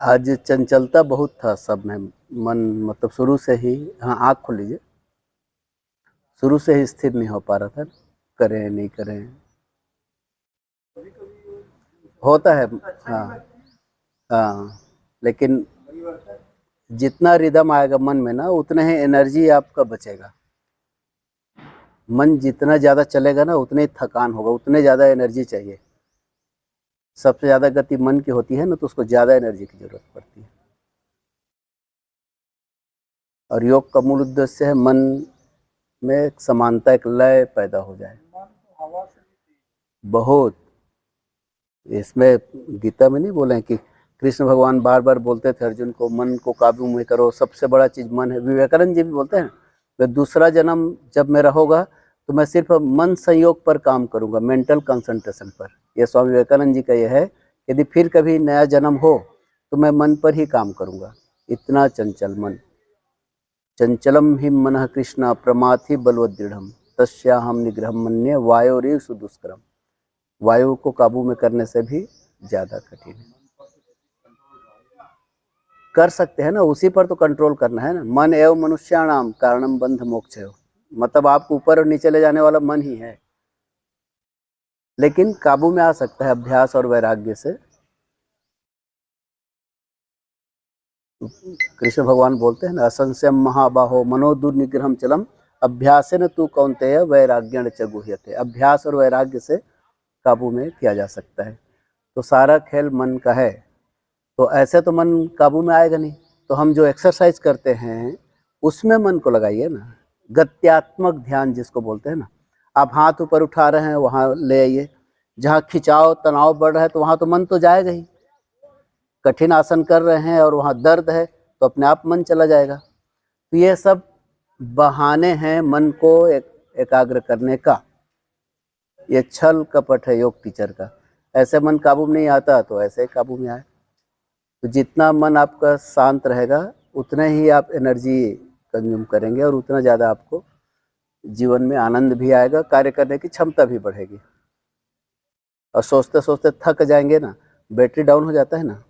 आज चंचलता बहुत था सब में, मन मतलब शुरू से ही, हाँ आँख खोल लीजिए, शुरू से ही स्थिर नहीं हो पा रहा था, करें नहीं करें, होता है। हाँ हाँ, लेकिन जितना रिदम आएगा मन में ना, उतने ही एनर्जी आपका बचेगा। मन जितना ज़्यादा चलेगा ना, उतने ही थकान होगा, उतने ज़्यादा एनर्जी चाहिए। सबसे ज़्यादा गति मन की होती है ना, तो उसको ज़्यादा एनर्जी की ज़रूरत पड़ती है। और योग का मूल उद्देश्य है मन में एक समानता, एक लय पैदा हो जाए। बहुत, इसमें गीता में नहीं बोले कि कृष्ण भगवान बार बार बोलते थे अर्जुन को, मन को काबू में करो, सबसे बड़ा चीज़ मन है। विवेकानंद जी भी बोलते हैं, वे दूसरा जन्म जब मेरा होगा तो मैं सिर्फ मन संयोग पर काम करूंगा, मेंटल कंसंट्रेशन पर। यह स्वामी विवेकानंद जी का यह है, यदि फिर कभी नया जन्म हो तो मैं मन पर ही काम करूंगा। इतना चंचल मन। चंचलम ही मन कृष्ण प्रमाथि बलवदृढ़ तस्याहम निग्रहम मन्ये वायोरीव सुदुष्करम। वायु को काबू में करने से भी ज़्यादा कठिन है। कर सकते हैं ना, उसी पर तो कंट्रोल करना है ना। मन एवं मनुष्याणाम कारणम बंध मोक्ष है, मतलब आपको ऊपर और नीचे ले जाने वाला मन ही है, लेकिन काबू में आ सकता है अभ्यास और वैराग्य से। कृष्ण भगवान बोलते हैं ना, असंशयम महाबाहो मनो दुर्निग्रहम चलम अभ्यासेन तु कौन्तेय वैराग्यण च गुह्यते। अभ्यास और वैराग्य से काबू में किया जा सकता है। तो सारा खेल मन का है। तो ऐसे तो मन काबू में आएगा नहीं, तो हम जो एक्सरसाइज करते हैं उसमें मन को लगाइए ना। गत्यात्मक ध्यान जिसको बोलते हैं ना, आप हाथ ऊपर उठा रहे हैं वहाँ ले आइए, जहाँ खिंचाव तनाव बढ़ रहा है तो वहाँ तो मन तो जाएगा ही। कठिन आसन कर रहे हैं और वहाँ दर्द है तो अपने आप मन चला जाएगा। तो ये सब बहाने हैं मन को एकाग्र करने का। ये छल कपट है योग टीचर का। ऐसे मन काबू में नहीं आता तो ऐसे काबू में आए। तो जितना मन आपका शांत रहेगा उतना ही आप एनर्जी कंज्यूम करेंगे और उतना ज़्यादा आपको जीवन में आनंद भी आएगा, कार्य करने की क्षमता भी बढ़ेगी। और सोचते सोचते थक जाएंगे ना, बैटरी डाउन हो जाता है ना,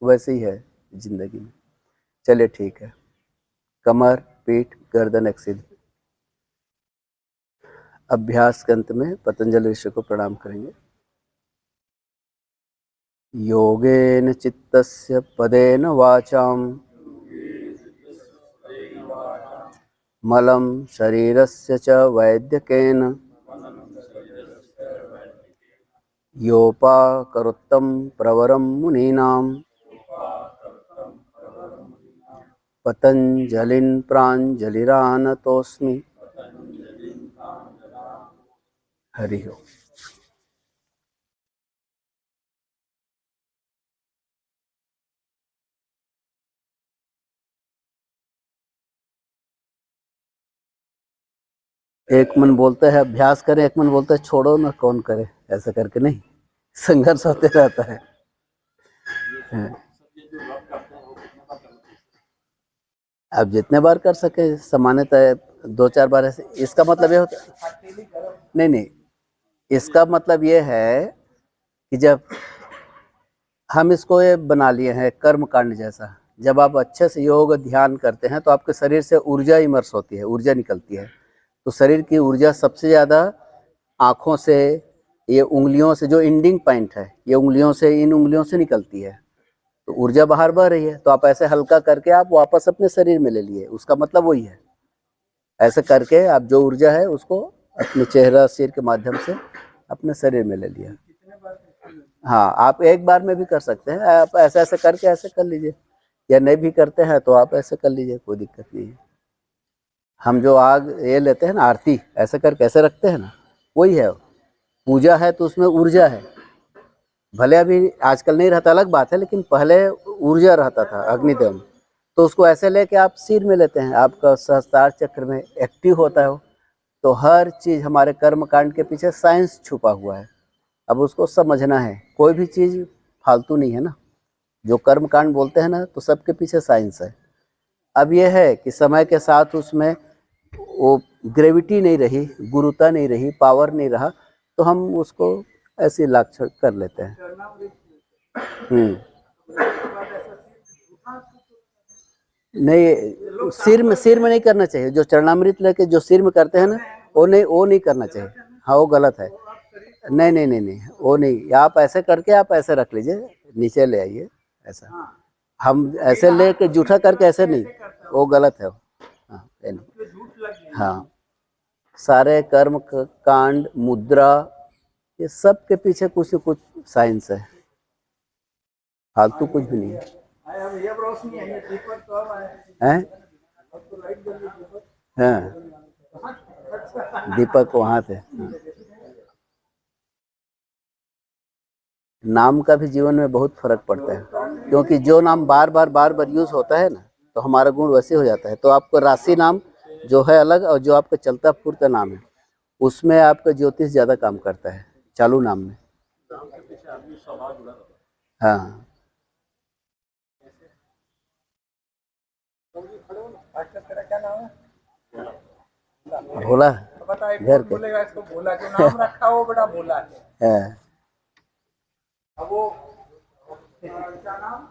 वैसे ही है जिंदगी में। चलिए ठीक है, कमर पीठ गर्दन एक सीधी। अभ्यास के अंत में पतंजलि ऋषि को प्रणाम करेंगे। योगेन चित्तस्य पदेन वाचाम मलं शरीरस्य च वैद्यकेन योपाकरोत्तं प्रवरं मुनीनां पतंजलिं प्राञ्जलिरानतोऽस्मि। हरि ओम। एक मन बोलता है अभ्यास करें, एक मन बोलता है छोड़ो ना, कौन करे। ऐसा करके नहीं, संघर्ष होते रहता है। आप जितने बार कर सके, सामान्यतः 2-4 बार ऐसे। इसका मतलब ये होता नहीं नहीं, इसका मतलब ये है कि जब हम इसको ये बना लिए हैं कर्म कांड जैसा, जब आप अच्छे से योग ध्यान करते हैं तो आपके शरीर से ऊर्जा इमर्स होती है, ऊर्जा निकलती है। तो शरीर की ऊर्जा सबसे ज़्यादा आँखों से, ये उंगलियों से, जो इंडिंग पॉइंट है ये उंगलियों से, इन उंगलियों से निकलती है। तो ऊर्जा बाहर बह रही है, तो आप ऐसे हल्का करके आप वापस अपने शरीर में ले लिए, उसका मतलब वही है। ऐसे करके आप जो ऊर्जा है उसको अपने चेहरा सिर के माध्यम से अपने शरीर में ले लिया। हाँ, आप एक बार में भी कर सकते हैं, आप ऐसे ऐसे करके ऐसे कर लीजिए, या नहीं भी करते हैं तो आप ऐसे कर लीजिए, कोई दिक्कत नहीं है। हम जो आग ये लेते हैं ना, आरती ऐसे करके ऐसे रखते हैं ना, वही है। पूजा है तो उसमें ऊर्जा है। भले अभी आजकल नहीं रहता, अलग बात है, लेकिन पहले ऊर्जा रहता था अग्निदेव में। तो उसको ऐसे लेके आप सिर में लेते हैं, आपका सहस्त्रार चक्र में एक्टिव होता है वो। तो हर चीज़ हमारे कर्म कांड के पीछे साइंस छुपा हुआ है। अब उसको समझना है, कोई भी चीज़ फालतू नहीं है ना। जो कर्म कांड बोलते हैं ना, तो सबके पीछे साइंस है। अब यह है कि समय के साथ उसमें वो ग्रेविटी नहीं रही, गुरुता नहीं रही, पावर नहीं रहा, तो हम उसको ऐसे लाक्षण कर लेते हैं। नहीं, सिर में नहीं करना चाहिए। जो चरणामृत लेके जो सिर में करते हैं ना, वो नहीं करना चाहिए। हाँ, वो गलत है। नहीं नहीं नहीं नहीं, वो नहीं। आप ऐसे करके आप ऐसे रख लीजिए, नीचे ले आइए ऐसा। हम ऐसे लेके जूठा करके ऐसे नहीं, वो गलत है। हाँ, हाँ, सारे कर्म कांड मुद्रा ये सब के पीछे कुछ न कुछ साइंस है, फालतू कुछ भी नहीं है। हैं? हाँ, दीपक वहाँ थे। नाम का भी जीवन में बहुत फर्क पड़ता है, क्योंकि जो नाम बार बार यूज होता है ना, तो हमारा गुण वैसे हो जाता है। तो आपको राशि नाम जो है अलग, और जो आपका चलता फूरता नाम है उसमें आपका ज्योतिष ज्यादा काम करता है, चालू नाम में। हाँ, भोला घर के बोलेगा इसको भोला, जो नाम रखा वो बड़ा भोला है। है। अब वो क्या नाम